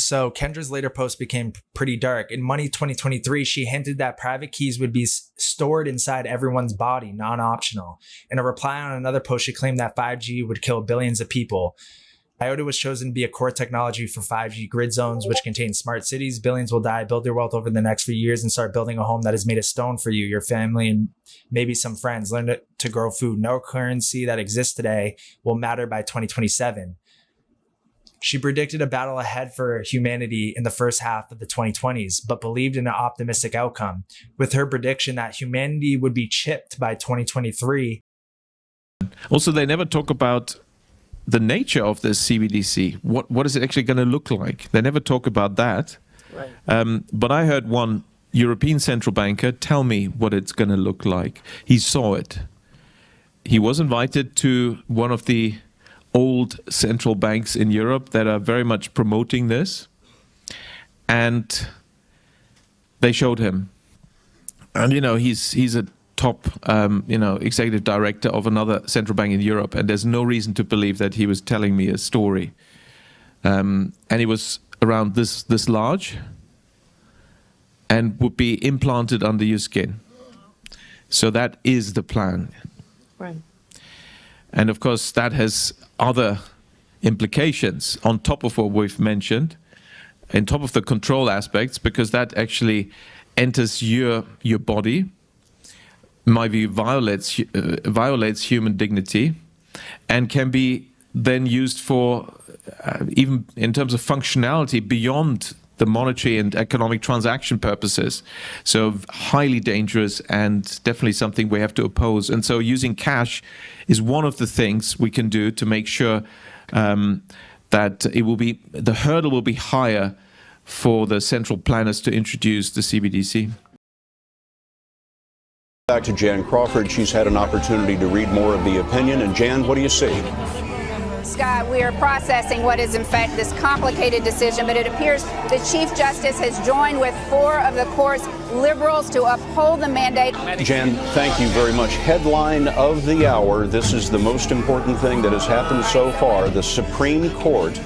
So Kendra's later post became pretty dark. In Money 2023, she hinted that private keys would be stored inside everyone's body, non-optional. In a reply on another post, she claimed that 5G would kill billions of people. IOTA was chosen to be a core technology for 5G grid zones, which contain smart cities. Billions will die. Build your wealth over the next few years and start building a home that is made of stone for you, your family, and maybe some friends. Learn to grow food. No currency that exists today will matter by 2027. She predicted a battle ahead for humanity in the first half of the 2020s, but believed in an optimistic outcome. With her prediction that humanity would be chipped by 2023. Also, they never talk about the nature of this CBDC. What is it actually going to look like? They never talk about that. Right. But I heard one European central banker tell me what it's going to look like. He saw it. He was invited to one of the old central banks in Europe that are very much promoting this. And they showed him. And, you know, he's a top, executive director of another central bank in Europe, and there's no reason to believe that he was telling me a story. And he was around this large and would be implanted under your skin. So that is the plan. Right. And of course, that has other implications on top of what we've mentioned, on top of the control aspects, because that actually enters your body. In my view, violates human dignity, and can be then used for, even in terms of functionality, beyond the monetary and economic transaction purposes. So highly dangerous, and definitely something we have to oppose. And so using cash is one of the things we can do to make sure that the hurdle will be higher for the central planners to introduce the CBDC. Back to Jan Crawford. She's had an opportunity to read more of the opinion. And Jan, what do you see? Scott, we are processing what is in fact this complicated decision, but it appears the Chief Justice has joined with 4 of the court's liberals to uphold the mandate. Jan, thank you very much. Headline of the hour. This is the most important thing that has happened so far. The Supreme Court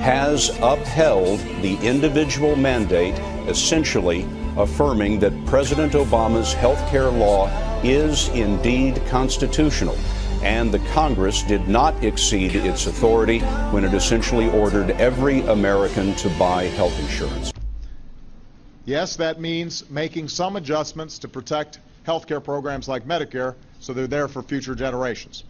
has upheld the individual mandate, essentially affirming that President Obama's health care law is indeed constitutional. And the Congress did not exceed its authority when it essentially ordered every American to buy health insurance. Yes, that means making some adjustments to protect health care programs like Medicare so they're there for future generations.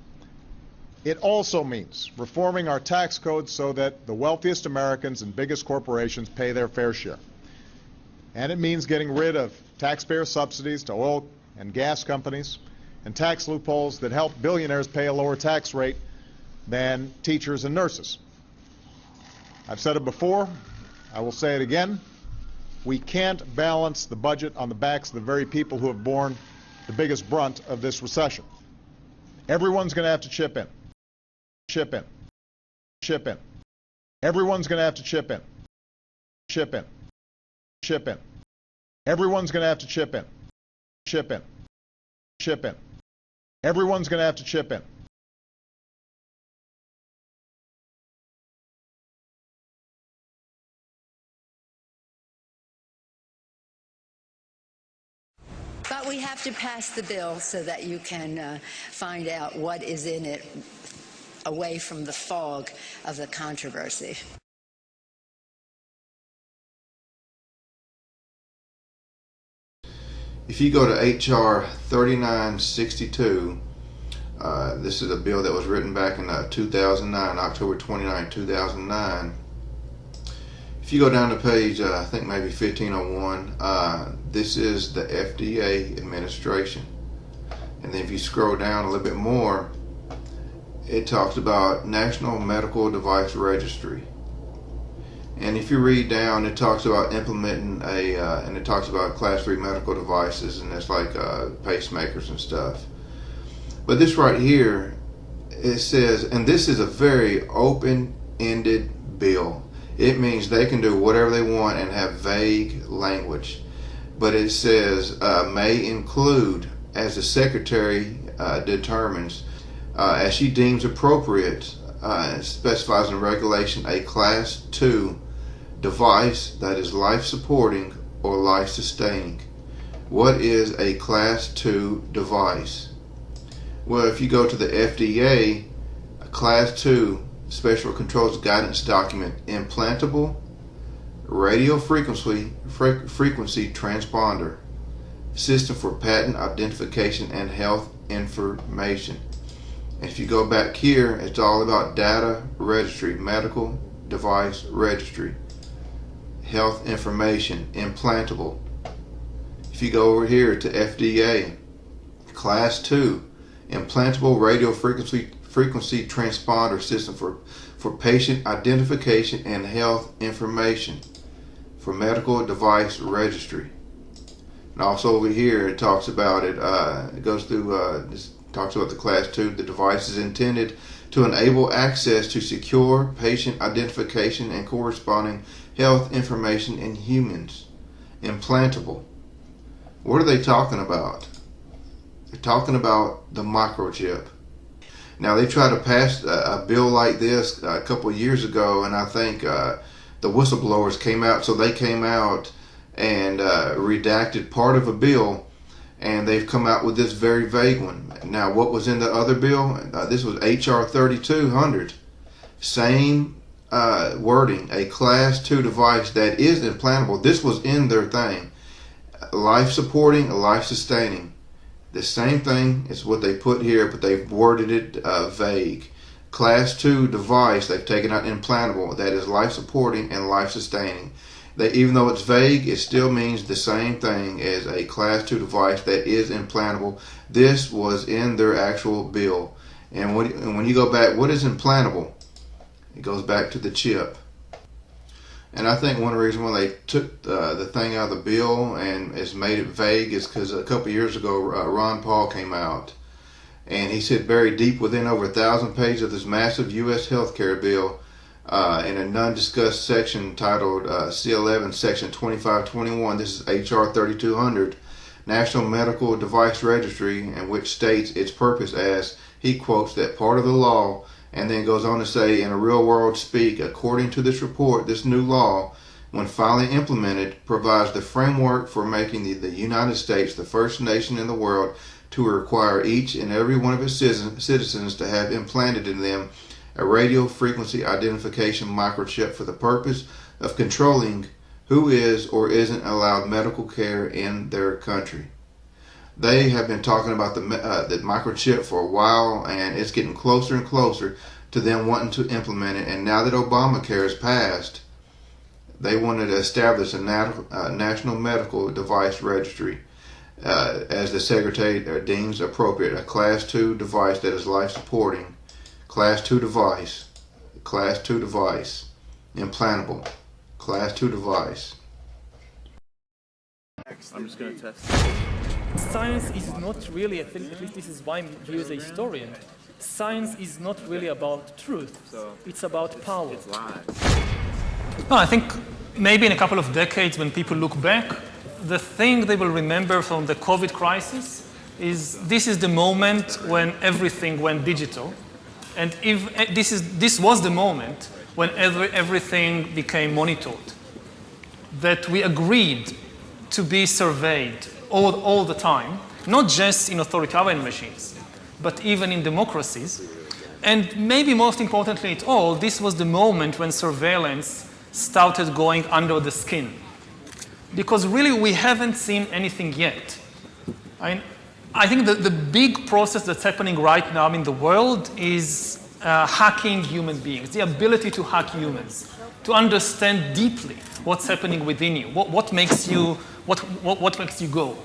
It also means reforming our tax code so that the wealthiest Americans and biggest corporations pay their fair share. And it means getting rid of taxpayer subsidies to oil and gas companies and tax loopholes that help billionaires pay a lower tax rate than teachers and nurses. I've said it before, I will say it again, we can't balance the budget on the backs of the very people who have borne the biggest brunt of this recession. Everyone's going to have to chip in. Chip in. Chip in. Everyone's going to have to chip in. Chip in. Chip in. Everyone's going to have to chip in. Chip in. Chip in. Everyone's going to have to chip in. But we have to pass the bill so that you can find out what is in it away from the fog of the controversy. If you go to HR 3962, this is a bill that was written back in 2009, October 29, 2009. If you go down to page, I think maybe 1501, this is the FDA administration. And then if you scroll down a little bit more, it talks about National Medical Device Registry. And if you read down, it talks about implementing and it talks about class 3 medical devices, and that's like pacemakers and stuff. But this right here, it says, and this is a very open-ended bill. It means they can do whatever they want and have vague language. But it says, may include, as the Secretary determines, as she deems appropriate, specifies in regulation, a class 2 device that is life-supporting or life-sustaining. What is a Class 2 device? Well, if you go to the FDA, a Class 2 Special Controls Guidance Document, implantable radio frequency transponder system for patent identification and health information. And if you go back here, it's all about data registry, medical device registry, health information, implantable. If you go over here to FDA, Class 2, implantable radio frequency transponder system for patient identification and health information for medical device registry. And also over here it talks about it, it goes through, this talks about the Class 2, the device is intended to enable access to secure patient identification and corresponding health information in humans. Implantable. What are they talking about? They're talking about the microchip. Now they tried to pass a bill like this a couple of years ago, and I think the whistleblowers came out, so they came out and redacted part of a bill, and they've come out with this very vague one. Now what was in the other bill? This was HR 3200. Same wording, a Class 2 device that is implantable. This was in their thing. Life supporting, life sustaining. The same thing is what they put here, but they've worded it vague. Class 2 device, they've taken out implantable, that is life supporting and life sustaining. Even though it's vague, it still means the same thing as a Class 2 device that is implantable. This was in their actual bill. And when you go back, what is implantable? It goes back to the chip. And I think one reason why they took the thing out of the bill and has made it vague is because a couple years ago Ron Paul came out and he said buried deep within over 1,000 pages of this massive U.S. healthcare bill in a non-discussed section titled C11 section 2521, this is HR 3200, National Medical Device Registry, in which states its purpose as, he quotes, that part of the law, and then goes on to say, in a real world speak, according to this report, this new law, when finally implemented, provides the framework for making the United States the first nation in the world to require each and every one of its citizens to have implanted in them a radio frequency identification microchip for the purpose of controlling who is or isn't allowed medical care in their country. They have been talking about the microchip for a while, and it's getting closer and closer to them wanting to implement it. And now that Obamacare has passed, they wanted to establish a national medical device registry as the Secretary deems appropriate. A Class 2 device that is life-supporting. Class 2 device. Class 2 device. Implantable. Class 2 device. I'm just going to test. Science is not really, at least this is my view as a historian, science is not really about truth. It's about power. It's lies. No, I think maybe in a couple of decades when people look back, the thing they will remember from the COVID crisis is this is the moment when everything went digital. And if this was the moment when everything became monitored, that we agreed to be surveyed all the time, not just in authoritarian machines, but even in democracies. And maybe most importantly at all, this was the moment when surveillance started going under the skin. Because really we haven't seen anything yet. I think the big process that's happening right now in the world is hacking human beings, the ability to hack humans, to understand deeply what's happening within you, what makes you go.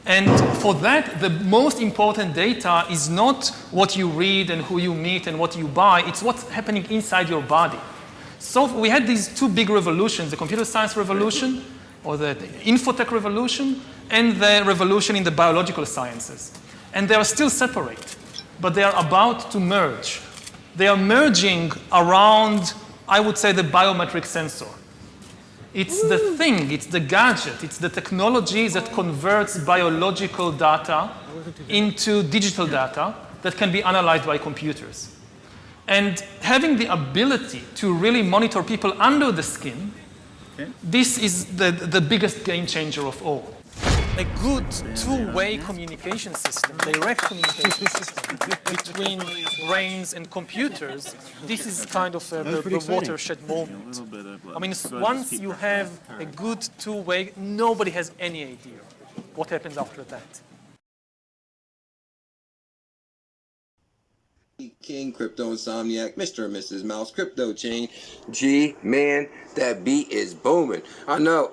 And for that, the most important data is not what you read and who you meet and what you buy, it's what's happening inside your body. So we had these two big revolutions, the computer science revolution, or the infotech revolution, and the revolution in the biological sciences. And they are still separate, but they are about to merge. They are merging around, I would say, the biometric sensor. It's the thing, it's the gadget, it's the technology that converts biological data into digital data that can be analyzed by computers. And having the ability to really monitor people under the skin This is the biggest game changer of all. A good two-way communication system, direct communication system between brains and computers, this is kind of the watershed moment. I mean, once you have a good two-way, nobody has any idea what happens after that. King, Crypto Insomniac, Mr. and Mrs. Mouse, Crypto Chain. G, man, that beat is booming. I know,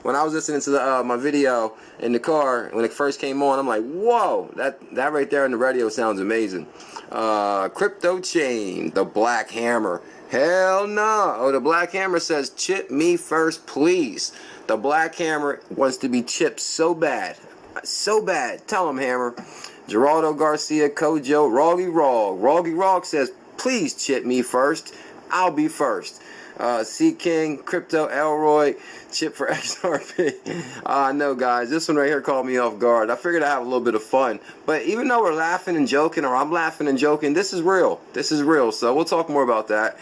when I was listening to my video in the car, when it first came on, I'm like, whoa, that right there in the radio sounds amazing. Crypto Chain, the Black Hammer. Hell no. Oh, the Black Hammer says, chip me first, please. The Black Hammer wants to be chipped so bad. So bad. Tell him, Hammer. Geraldo Garcia, Kojo, Roggy Rog. Roggy Rog says, please chip me first. I'll be first. C King, Crypto, Elroy, chip for XRP. I know, guys, this one right here caught me off guard. I figured I'd have a little bit of fun. But even though we're laughing and joking, or I'm laughing and joking, this is real. This is real. So we'll talk more about that.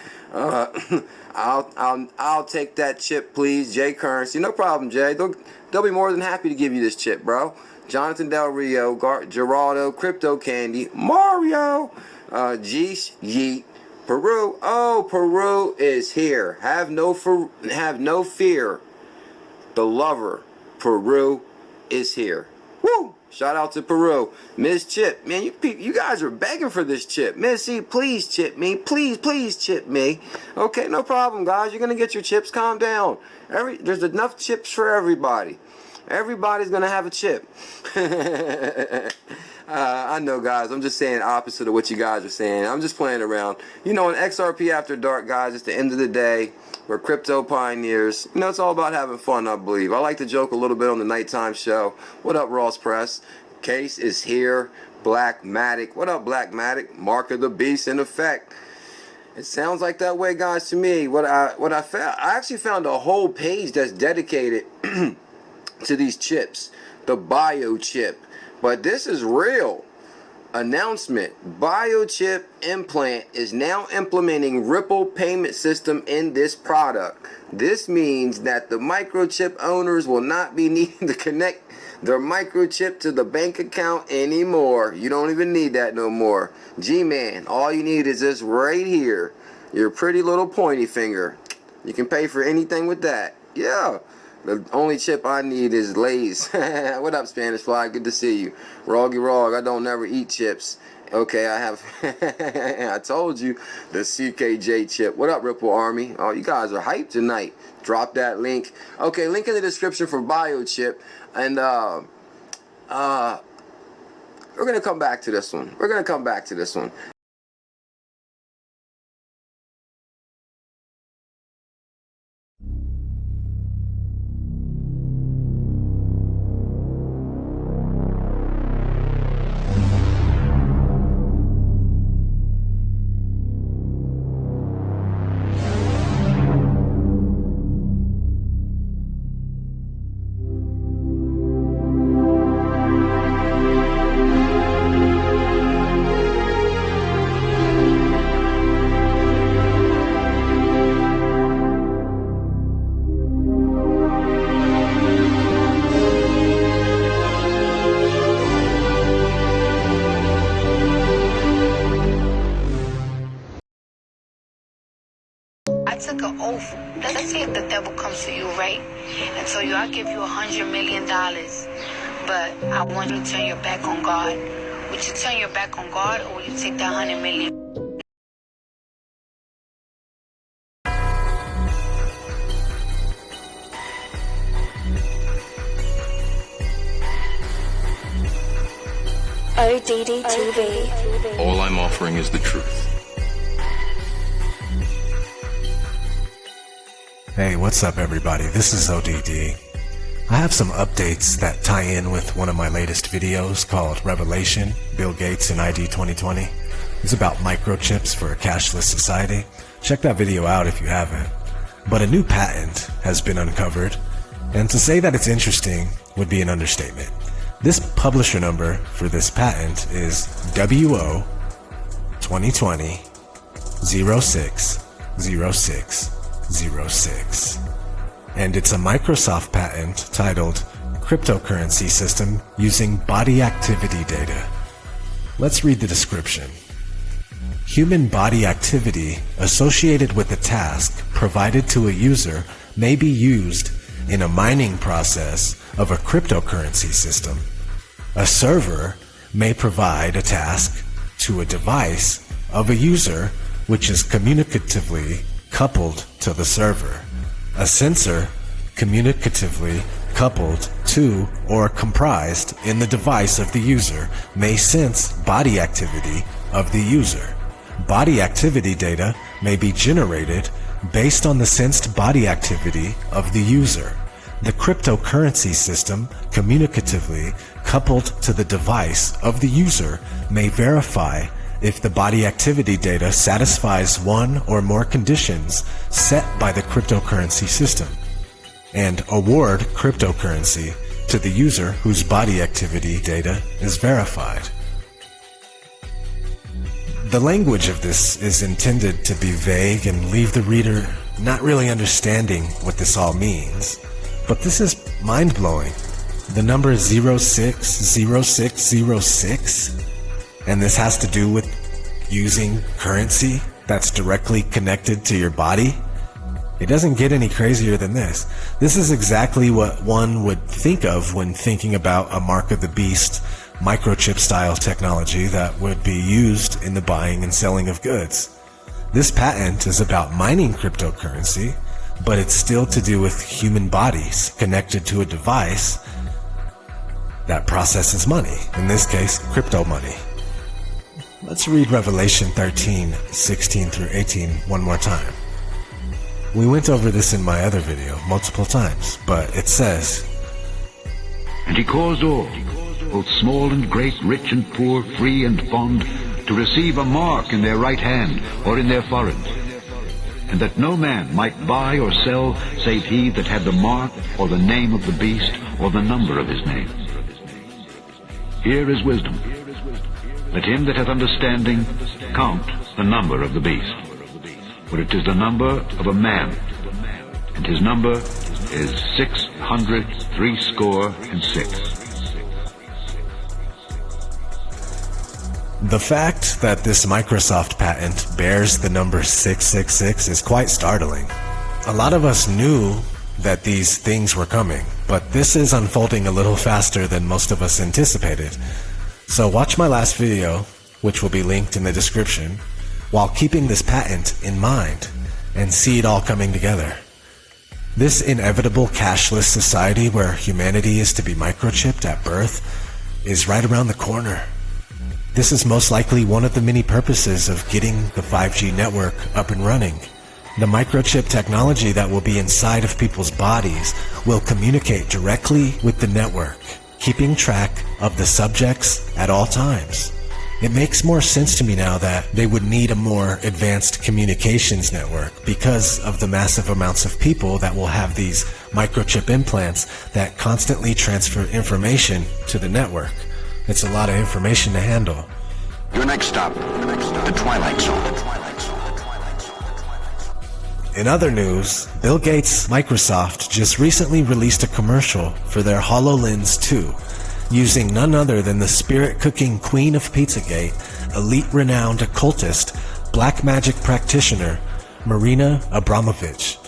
I'll take that chip, please. Jay Currency. No problem, Jay. They'll be more than happy to give you this chip, bro. Jonathan Del Rio, Geraldo, Crypto Candy, Mario, Jeesh, Yeet, Peru. Oh, Peru is here. Have no fear. The lover, Peru, is here. Woo! Shout out to Peru. Miss Chip, man, you guys are begging for this chip. Missy, please chip me. Please chip me. Okay, no problem, guys. You're gonna get your chips. Calm down. There's enough chips for everybody. Everybody's gonna have a chip. I know, guys. I'm just saying opposite of what you guys are saying. I'm just playing around. You know, in XRP After Dark, guys, it's the end of the day. We're crypto pioneers. You know, it's all about having fun, I believe. I like to joke a little bit on the nighttime show. What up, Ross Press? Case is here. Blackmatic. What up, Blackmatic? Mark of the Beast in effect. It sounds like that way, guys, to me. What I found, I actually found a whole page that's dedicated to these chips, the biochip. But this is real. Announcement: biochip implant is now implementing Ripple payment system in this product. This means that the microchip owners will not be needing to connect their microchip to the bank account anymore. You don't even need that no more. G-Man, all you need is this right here, your pretty little pointy finger. You can pay for anything with that. Yeah. The only chip I need is Lay's. What up, Spanish Fly? Good to see you. Roggy Rog, I don't never eat chips. Okay, I have. I told you, the CKJ chip. What up, Ripple Army? Oh, you guys are hyped tonight. Drop that link. Okay, link in the description for biochip. And we're gonna come back to this one. I took an oath. Let's say if the devil comes to you, right, and so I'll give you $100 million, but I want you to turn your back on God. Would you turn your back on God, or will you take that $100 million? ODD TV. All I'm offering is the truth. Hey, what's up everybody? This is ODD. I have some updates that tie in with one of my latest videos called Revelation, Bill Gates and ID 2020. It's about microchips for a cashless society. Check that video out if you haven't. But a new patent has been uncovered, and to say that it's interesting would be an understatement. This publisher number for this patent is WO 2020 060606. and it's a Microsoft patent titled Cryptocurrency System Using Body Activity Data. Let's read the description. Human body activity associated with a task provided to a user may be used in a mining process of a cryptocurrency system. A server may provide a task to a device of a user which is communicatively coupled to the server. A sensor communicatively coupled to or comprised in the device of the user may sense body activity of the user. Body activity data may be generated based on the sensed body activity of the user. The cryptocurrency system communicatively coupled to the device of the user may verify if the body activity data satisfies one or more conditions set by the cryptocurrency system, and award cryptocurrency to the user whose body activity data is verified. The language of this is intended to be vague and leave the reader not really understanding what this all means. But this is mind-blowing. The number is 060606, and this has to do with using currency that's directly connected to your body. It doesn't get any crazier than this. This is exactly what one would think of when thinking about a mark of the beast microchip style technology that would be used in the buying and selling of goods. This patent is about mining cryptocurrency, but it's still to do with human bodies connected to a device that processes money, in this case, crypto money. Let's read Revelation 13:16 through 18 one more time. We went over this in my other video multiple times, but it says, "And he caused all, both small and great, rich and poor, free and bond, to receive a mark in their right hand or in their forehead, and that no man might buy or sell save he that had the mark or the name of the beast or the number of his name. Here is wisdom. Let him that hath understanding count the number of the beast, for it is the number of a man, and his number is 666. The fact that this Microsoft patent bears the number 666 is quite startling. A lot of us knew that these things were coming, but this is unfolding a little faster than most of us anticipated. So watch my last video, which will be linked in the description, while keeping this patent in mind and see it all coming together. This inevitable cashless society where humanity is to be microchipped at birth is right around the corner. This is most likely one of the many purposes of getting the 5G network up and running. The microchip technology that will be inside of people's bodies will communicate directly with the network, keeping track of the subjects at all times. It makes more sense to me now that they would need a more advanced communications network because of the massive amounts of people that will have these microchip implants that constantly transfer information to the network. It's a lot of information to handle. Your next stop, the Twilight Zone. In other news, Bill Gates' Microsoft just recently released a commercial for their HoloLens 2, using none other than the spirit-cooking queen of Pizzagate, elite-renowned occultist, black magic practitioner, Marina Abramovich.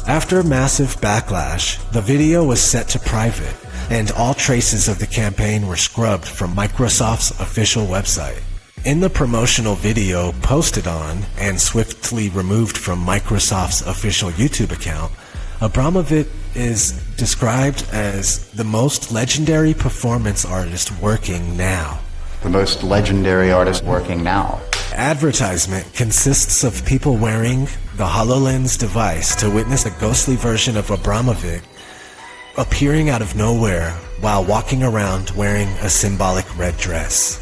After massive backlash, the video was set to private, and all traces of the campaign were scrubbed from Microsoft's official website. In the promotional video posted on and swiftly removed from Microsoft's official YouTube account, Abramovich is described as the most legendary performance artist working now. The most legendary artist working now. Advertisement consists of people wearing the HoloLens device to witness a ghostly version of Abramovich appearing out of nowhere while walking around wearing a symbolic red dress.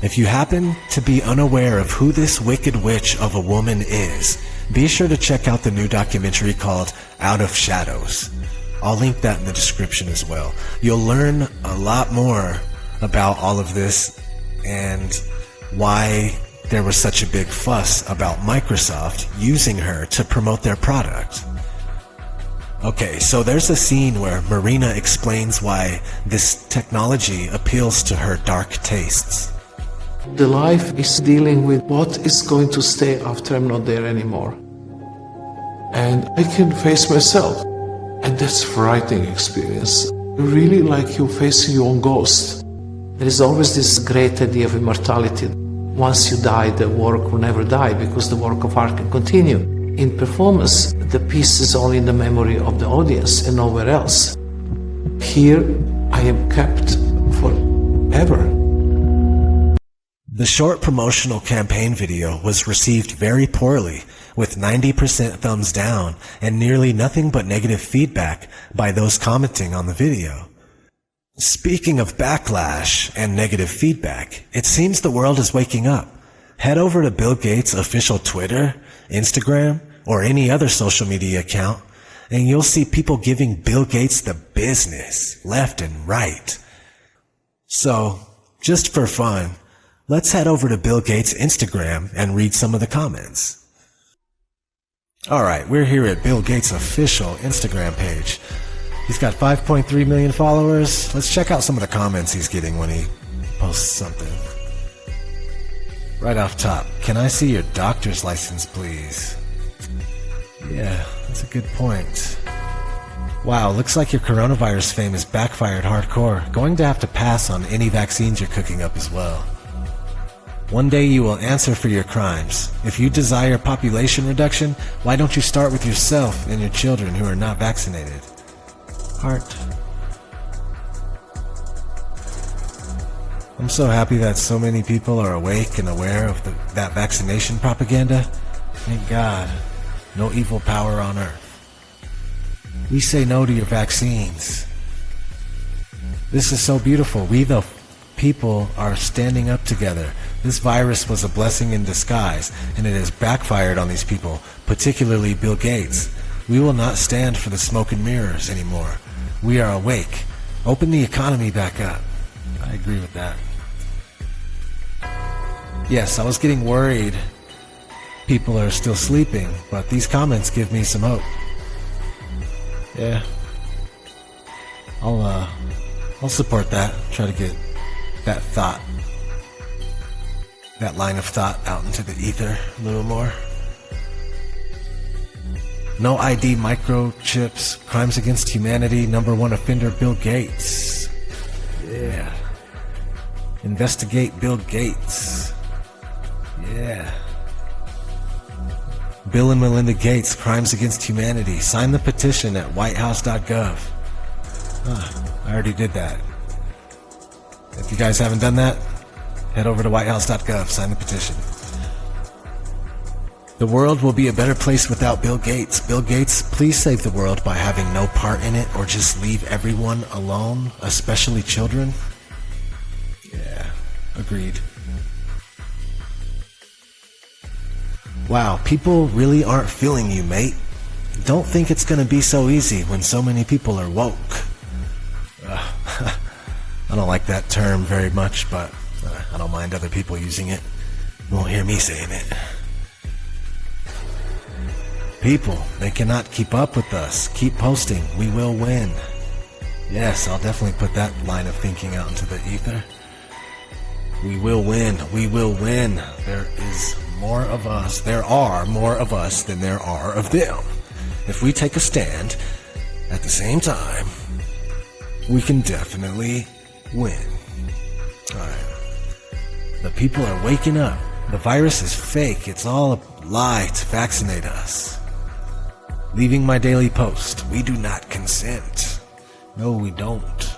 If you happen to be unaware of who this wicked witch of a woman is, be sure to check out the new documentary called Out of Shadows. I'll link that in the description as well. You'll learn a lot more about all of this and why there was such a big fuss about Microsoft using her to promote their product. Okay, so there's a scene where Marina explains why this technology appeals to her dark tastes. The life is dealing with what is going to stay after I'm not there anymore. And I can face myself. And that's a frightening experience. Really like you facing your own ghost. There is always this great idea of immortality. Once you die, the work will never die because the work of art can continue. In performance, the piece is only in the memory of the audience and nowhere else. Here, I am kept forever. The short promotional campaign video was received very poorly, with 90% thumbs down and nearly nothing but negative feedback by those commenting on the video. Speaking of backlash and negative feedback, it seems the world is waking up. Head over to Bill Gates' official Twitter, Instagram, or any other social media account, and you'll see people giving Bill Gates the business, left and right. So, just for fun, let's head over to Bill Gates' Instagram and read some of the comments. Alright, we're here at Bill Gates' official Instagram page. He's got 5.3 million followers. Let's check out some of the comments he's getting when he posts something. Right off top, can I see your doctor's license, please? Yeah, that's a good point. Wow, looks like your coronavirus fame is backfired hardcore. Going to have to pass on any vaccines you're cooking up as well. One day you will answer for your crimes. If you desire population reduction, why don't you start with yourself and your children who are not vaccinated? Heart. I'm so happy that so many people are awake and aware of that vaccination propaganda. Thank God. No evil power on earth. We say no to your vaccines. This is so beautiful. We the people are standing up together. This virus was a blessing in disguise, and it has backfired on these people, particularly Bill Gates. We will not stand for the smoke and mirrors anymore. We are awake. Open the economy back up. I agree with that. Yes, I was getting worried people are still sleeping, but these comments give me some hope. Yeah. I'll support that. Try to get that thought, that line of thought out into the ether a little more. No ID microchips, crimes against humanity, #1 offender Bill Gates. Yeah. Investigate Bill Gates. Yeah. Bill and Melinda Gates, crimes against humanity. Sign the petition at whitehouse.gov. I already did that. If you guys haven't done that, head over to whitehouse.gov, sign the petition. The world will be a better place without Bill Gates. Bill Gates, please save the world by having no part in it or just leave everyone alone, especially children. Yeah, agreed. Wow, people really aren't feeling you, mate. Don't think it's gonna be so easy when so many people are woke. I don't like that term very much, but I don't mind other people using it. You won't hear me saying it. People, they cannot keep up with us. Keep posting. We will win. Yes, I'll definitely put that line of thinking out into the ether. We will win. We will win. There is more of us. There are more of us than there are of them. If we take a stand at the same time, we can definitely win. Alright. The people are waking up. The virus is fake. It's all a lie to vaccinate us. Leaving my daily post. We do not consent. No, we don't.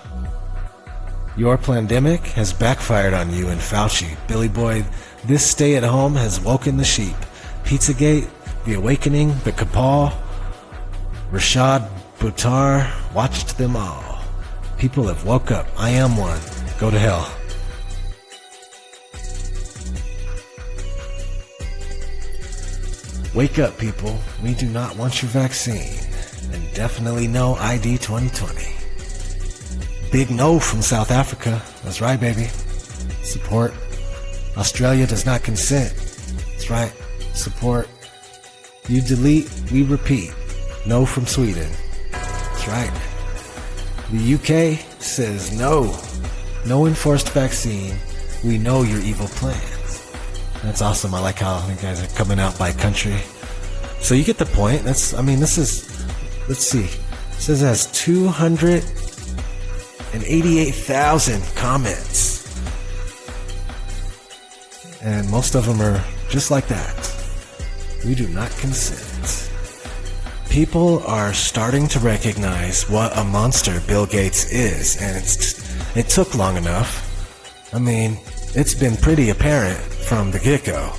Your pandemic has backfired on you and Fauci. Billy Boy, this stay at home has woken the sheep. Pizzagate, The Awakening, The Cabal, Rashad Buttar, watched them all. People have woke up. I am one. Go to hell. Wake up, people. We do not want your vaccine. And definitely no ID 2020. Big no from South Africa. That's right, baby. Support. Australia does not consent. That's right. Support. You delete, we repeat. No from Sweden. That's right. The UK says no. No enforced vaccine. We know your evil plans. That's awesome. I like how you guys are coming out by country. So you get the point. This is, let's see. It says it has 288,000 comments. And most of them are just like that. We do not consent. People are starting to recognize what a monster Bill Gates is, and it took long enough. I mean, it's been pretty apparent from the get-go.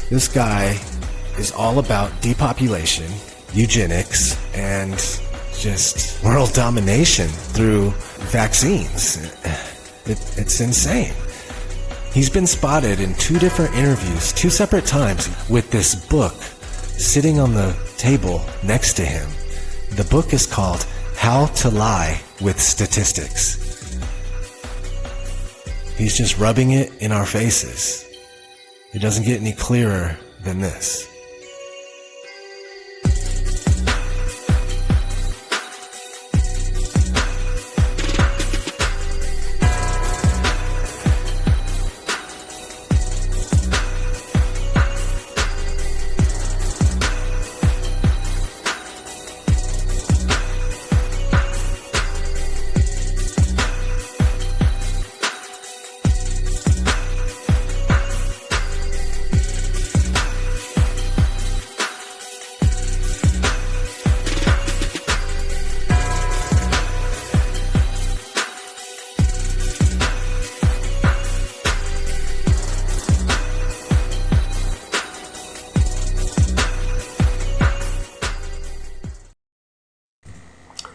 This guy is all about depopulation, eugenics, and just world domination through vaccines. It's insane. He's been spotted in 2 different interviews, 2 separate times, with this book sitting on the table next to him. The book is called How to Lie with Statistics. He's just rubbing it in our faces. It doesn't get any clearer than this.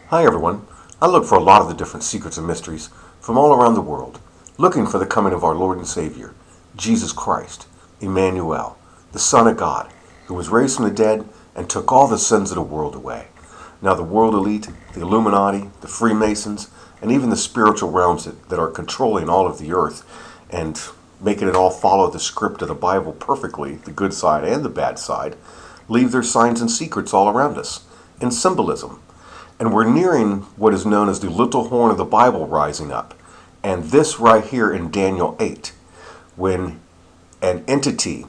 Hi everyone. I look for a lot of the different secrets and mysteries from all around the world, looking for the coming of our Lord and Savior, Jesus Christ, Emmanuel, the Son of God, who was raised from the dead and took all the sins of the world away. Now the world elite, the Illuminati, the Freemasons, and even the spiritual realms that are controlling all of the earth and making it all follow the script of the Bible perfectly, the good side and the bad side, leave their signs and secrets all around us in symbolism. And we're nearing what is known as the little horn of the Bible rising up. And this right here in Daniel 8, when an entity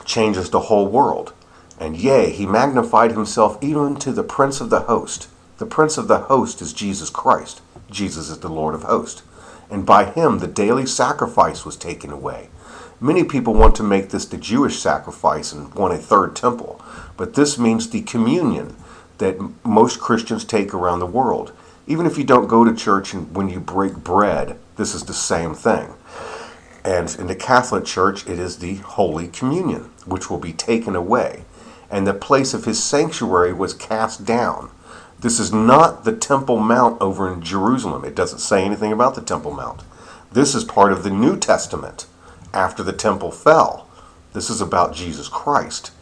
changes the whole world. And yea, he magnified himself even to the prince of the host. The prince of the host is Jesus Christ. Jesus is the Lord of hosts. And by him the daily sacrifice was taken away. Many people want to make this the Jewish sacrifice and want a third temple. But this means the communion that most Christians take around the world. Even if you don't go to church and when you break bread, this is the same thing. And in the Catholic Church, it is the Holy Communion, which will be taken away. And the place of his sanctuary was cast down. This is not the Temple Mount over in Jerusalem. It doesn't say anything about the Temple Mount. This is part of the New Testament after the temple fell. This is about Jesus Christ.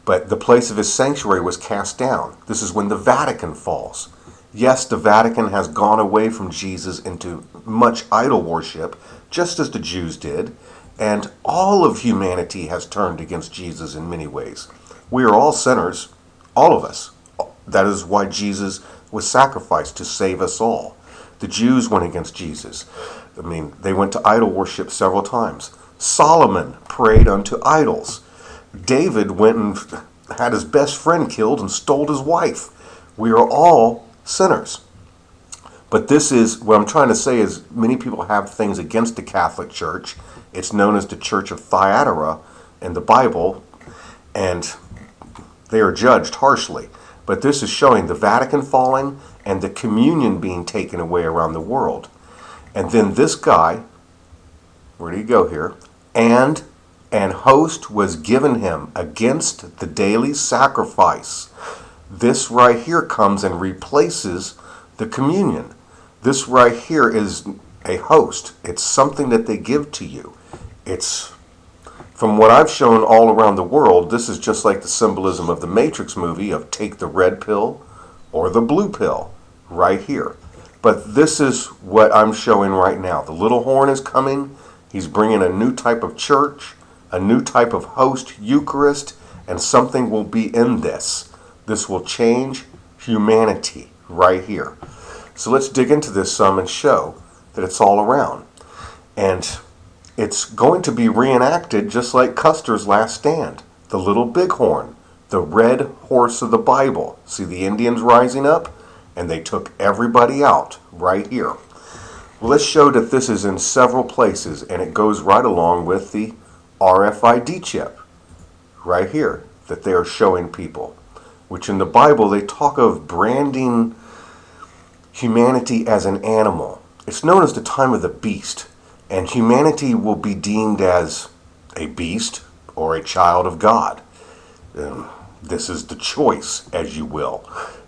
But the place of his sanctuary was cast down. This is when the Vatican falls. Yes, the Vatican has gone away from Jesus into much idol worship, just as the Jews did, and all of humanity has turned against Jesus in many ways. We are all sinners, all of us. That is why Jesus was sacrificed, to save us all. The Jews went against Jesus. They went to idol worship several times. Solomon prayed unto idols. David went and had his best friend killed and stole his wife. We are all sinners. But this is, what I'm trying to say is, many people have things against the Catholic Church. It's known as the Church of Thyatira in the Bible, and they are judged harshly. But this is showing the Vatican falling and the communion being taken away around the world. And then this guy, where do you go here? And an host was given him against the daily sacrifice. This right here comes and replaces the communion. This right here is a host. It's something that they give to you. It's, from what I've shown all around the world, this is just like the symbolism of the Matrix movie of take the red pill or the blue pill right here. But this is what I'm showing right now. The little horn is coming. He's bringing a new type of church, a new type of host Eucharist, and something will be in this. This will change humanity right here. So let's dig into this some and show that it's all around. And it's going to be reenacted just like Custer's last stand. The little bighorn, the red horse of the Bible. See the Indians rising up? And they took everybody out right here. Well, let's show that this is in several places, and it goes right along with the RFID chip right here that they are showing people, which in the Bible they talk of branding humanity as an animal. It's known as the time of the beast, and humanity will be deemed as a beast or a child of God. This is the choice, as you will.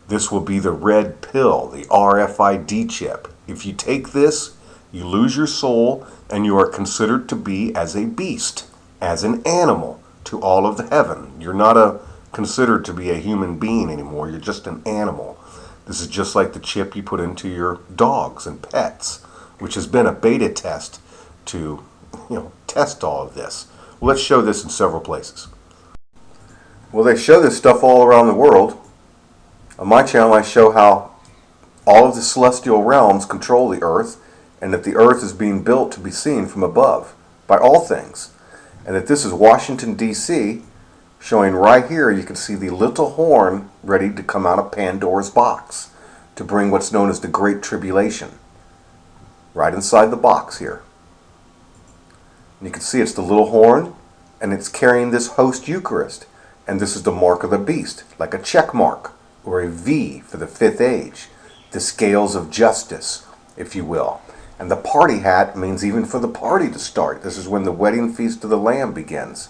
This will be the red pill, the RFID chip. If you take this, you lose your soul, and you are considered to be as a beast, as an animal to all of the heaven. You're not considered to be a human being anymore. You're just an animal. This is just like the chip you put into your dogs and pets, which has been a beta test to, test all of this. Well, let's show this in several places. Well, they show this stuff all around the world. On my channel, I show how all of the celestial realms control the earth, and that the earth is being built to be seen from above by all things. And that this is Washington, D.C., showing right here, you can see the little horn ready to come out of Pandora's box to bring what's known as the Great Tribulation. Right inside the box here. And you can see it's the little horn, and it's carrying this host Eucharist. And this is the mark of the beast, like a check mark, or a V for the fifth age. The scales of justice, if you will. And the party hat means even for the party to start. This is when the wedding feast of the Lamb begins.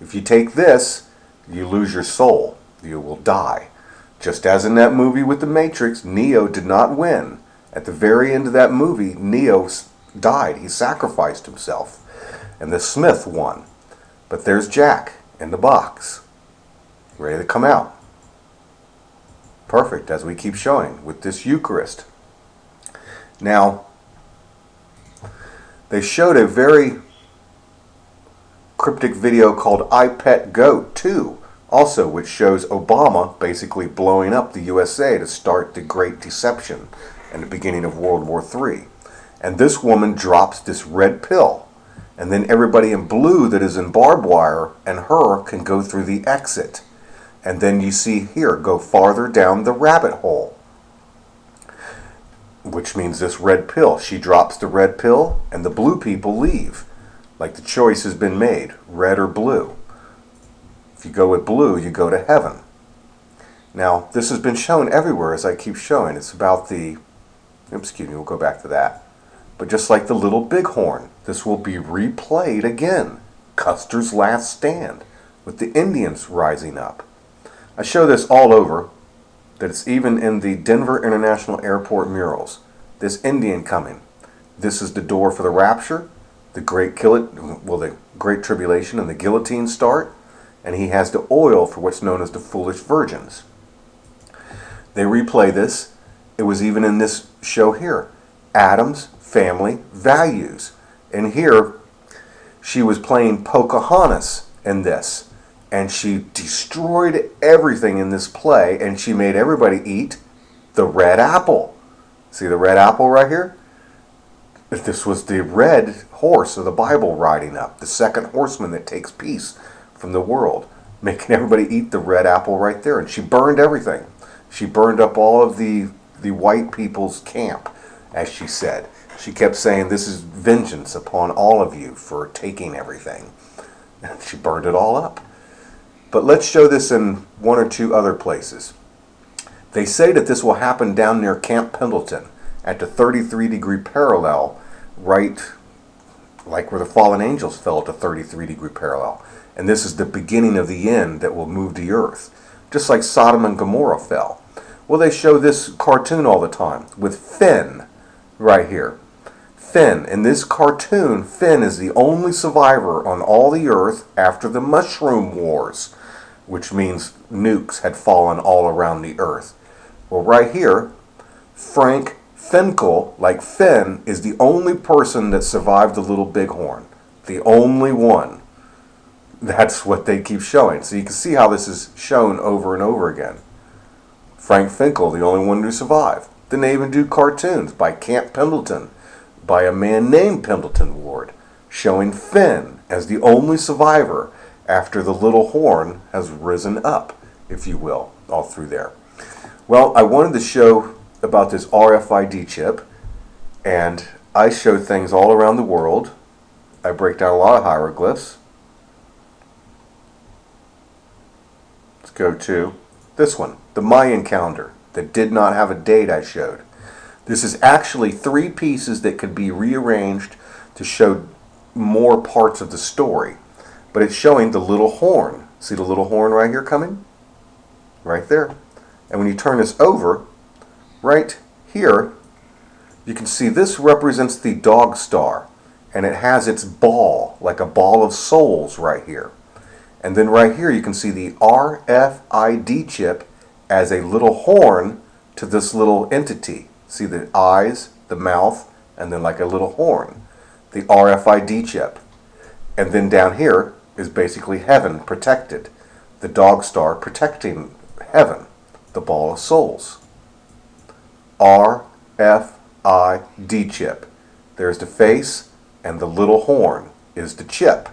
If you take this, you lose your soul. You will die. Just as in that movie with the Matrix, Neo did not win. At the very end of that movie, Neo died. He sacrificed himself. And the Smith won. But there's Jack in the box, ready to come out. Perfect, as we keep showing with this Eucharist. Now, they showed a very cryptic video called I Pet Goat 2, also, which shows Obama basically blowing up the USA to start the Great Deception and the beginning of World War III. And this woman drops this red pill, and then everybody in blue that is in barbed wire and her can go through the exit. And then you see here, go farther down the rabbit hole, which means this red pill. She drops the red pill, and the blue people leave. Like the choice has been made, red or blue. If you go with blue, you go to heaven. Now, this has been shown everywhere, as I keep showing. It's about the, excuse me, we'll go back to that. But just like the little bighorn, this will be replayed again. Custer's last stand, with the Indians rising up. I show this all over, that it's even in the Denver International Airport murals. This Indian coming. This is the door for the rapture, the Great Tribulation and the guillotine start, and he has the oil for what's known as the foolish virgins. They replay this. It was even in this show here, Adam's Family Values. And here, she was playing Pocahontas in this. And she destroyed everything in this play, and she made everybody eat the red apple. See the red apple right here? This was the red horse of the Bible riding up, the second horseman that takes peace from the world, making everybody eat the red apple right there. And she burned everything. She burned up all of the white people's camp, as she said. She kept saying, this is vengeance upon all of you for taking everything. And she burned it all up. But let's show this in one or two other places. They say that this will happen down near Camp Pendleton at the 33-degree parallel, right like where the fallen angels fell at the 33-degree parallel. And this is the beginning of the end that will move the earth, just like Sodom and Gomorrah fell. Well, they show this cartoon all the time with Finn right here. Finn. In this cartoon, Finn is the only survivor on all the earth after the Mushroom Wars, which means nukes had fallen all around the earth. Well, right here, Frank Finkel, like Finn, is the only person that survived the little bighorn. The only one. That's what they keep showing. So you can see how this is shown over and over again. Frank Finkel, the only one to survive. Then they even do cartoons by Camp Pendleton, by a man named Pendleton Ward, showing Finn as the only survivor after the little horn has risen up, if you will, all through there. Well, I wanted to show about this RFID chip, and I show things all around the world. I break down a lot of hieroglyphs. Let's go to this one, the Mayan calendar that did not have a date I showed. This is actually 3 pieces that could be rearranged to show more parts of the story. But it's showing the little horn. See the little horn right here coming? Right there. And when you turn this over, right here, you can see this represents the dog star. And it has its ball, like a ball of souls right here. And then right here you can see the RFID chip as a little horn to this little entity. See the eyes, the mouth, and then like a little horn. The RFID chip. And then down here is basically heaven protected. The dog star protecting heaven, the ball of souls. RFID chip. There's the face, and the little horn is the chip.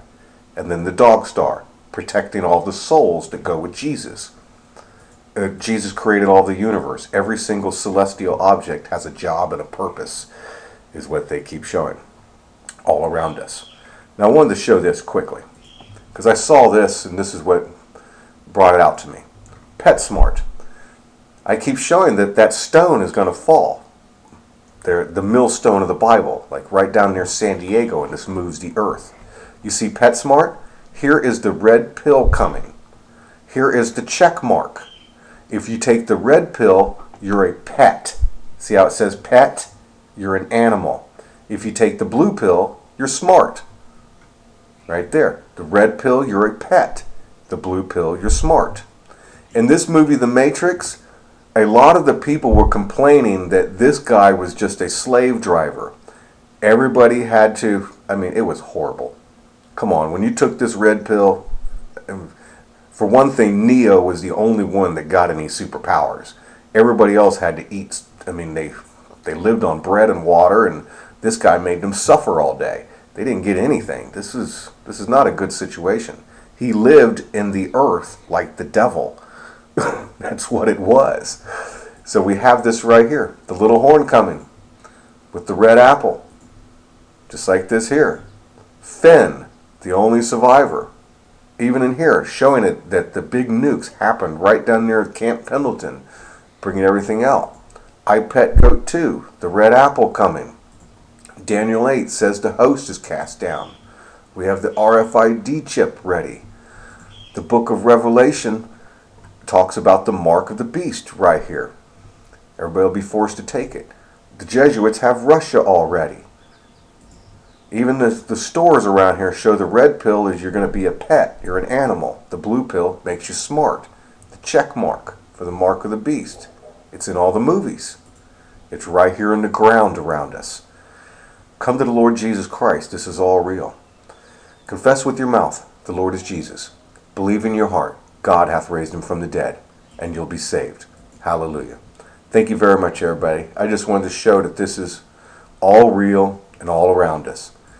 And then the dog star, protecting all the souls that go with Jesus. Jesus created all the universe. Every single celestial object has a job and a purpose, is what they keep showing all around us. Now I wanted to show this quickly, because I saw this, and this is what brought it out to me. PetSmart. I keep showing that that stone is going to fall. They're the millstone of the Bible, like right down near San Diego, and this moves the earth. You see PetSmart? Here is the red pill coming. Here is the check mark. If you take the red pill, you're a pet. See how it says pet? You're an animal. If you take the blue pill, you're smart. Right there. The red pill, you're a pet. The blue pill, you're smart. In this movie, The Matrix, a lot of the people were complaining that this guy was just a slave driver. Everybody had to, it was horrible. Come on, when you took this red pill, for one thing, Neo was the only one that got any superpowers. Everybody else had to eat. They lived on bread and water, and this guy made them suffer all day. They didn't get anything. This is not a good situation. He lived in the earth like the devil. That's what it was. So we have this right here, the little horn coming with the red apple, just like this here. Finn, the only survivor. Even in here, showing it that the big nukes happened right down near Camp Pendleton, bringing everything out. I Pet Goat 2, the red apple coming. Daniel 8 says the host is cast down. We have the RFID chip ready. The book of Revelation talks about the mark of the beast right here. Everybody will be forced to take it. The Jesuits have Russia already. Even the stores around here show the red pill is you're going to be a pet, you're an animal. The blue pill makes you smart. The check mark for the mark of the beast. It's in all the movies. It's right here in the ground around us. Come to the Lord Jesus Christ. This is all real. Confess with your mouth, the Lord is Jesus. Believe in your heart, God hath raised him from the dead, and you'll be saved. Hallelujah. Thank you very much, everybody. I just wanted to show that this is all real and all around us.